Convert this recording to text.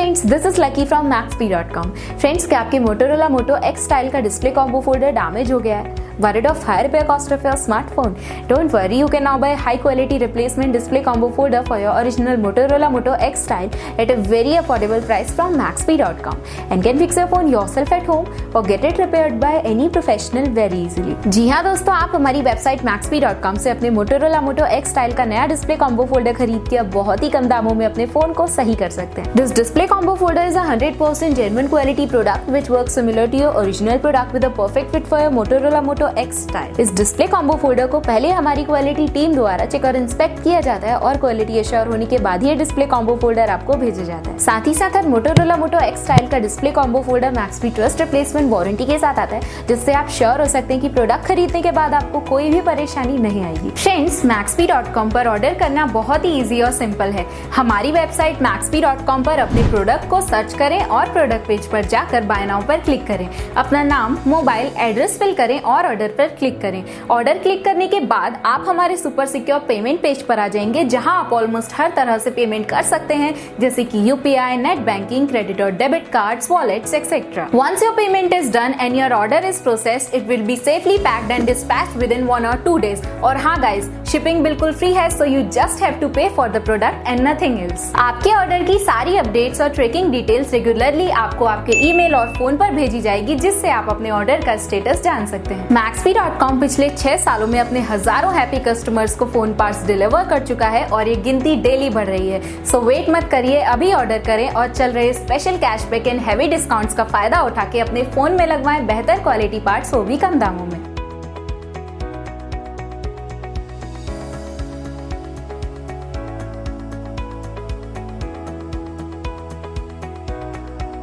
Friends, this is lucky from Maxbhi.com। Friends, क्या आपके Motorola Moto X Style का display combo folder damage हो गया है? Worried of high repair cost of your smartphone? Don't worry, you can now buy high quality replacement display combo folder for your original Motorola Moto X Style at a very affordable price from Maxbhi.com and can fix your phone yourself at home or get it repaired by any professional very easily। जी हाँ दोस्तों, आप हमारी website Maxbhi.com से अपने Motorola Moto X Style का नया display combo folder खरीद के अब बहुत ही कम दामों में अपने फोन को सही कर सकते हैं। This display combo folder is a 100% genuine quality product which works similar to your original product with a perfect fit for your Motorola Moto X Style। इस डिस्प्ले कॉम्बो फोल्डर को पहले हमारी क्वालिटी टीम द्वारा check और inspect किया जाता है और क्वालिटी एश्योर होने के बाद ही डिस्प्ले कॉम्बो फोल्डर आपको भेजा जाता है। साथ ही साथ Motorola Moto X Style का display combo folder Maxbhi trust replacement warranty के साथ आता है, जिससे आप श्योर हो सकते हैं कि प्रोडक्ट खरीदने के बाद आपको कोई भी परेशानी नहीं आएगी। फ्रेंड्स, Maxbhi.com पर ऑर्डर करना बहुत ही इजी और सिंपल है। हमारी वेबसाइट Maxbhi.com पर अपने प्रोडक्ट को सर्च करें और प्रोडक्ट पेज पर जाकर बाय नाउ पर क्लिक करें। अपना नाम, मोबाइल एड्रेस फिल करें और ऑर्डर पर क्लिक करें। ऑर्डर क्लिक करने के बाद आप हमारे सुपर सिक्योर पेमेंट पेज पर आ जाएंगे, जहां आप ऑलमोस्ट हर तरह से पेमेंट कर सकते हैं, जैसे कि यूपीआई, नेट बैंकिंग, क्रेडिट और debit cards, wallets etcetera. Once your payment is done and your order is processed, it will be safely packed and dispatched within 1 or 2 days। और हाँ गाइस, शिपिंग बिल्कुल free है, so you just have to pay for the product and nothing else। आपके order की सारी updates और tracking details regularly आपको आपके ईमेल और फोन पर भेजी जाएगी, जिससे आप अपने ऑर्डर का स्टेटस जान सकते हैं। Maxbhi.com पिछले 6 सालों में अपने हजारों हैप्पी कस्टमर्स को फोन पार्ट्स डिलीवर कर चुका है और ये गिनती डेली बढ़ रही है। सो वेट मत करिए, अभी ऑर्डर करें और चल रहे special cashback and heavy discounts का फायदा उठा के अपने फोन में लगवाएं बेहतर क्वालिटी पार्ट्स, वो भी कम दामों में।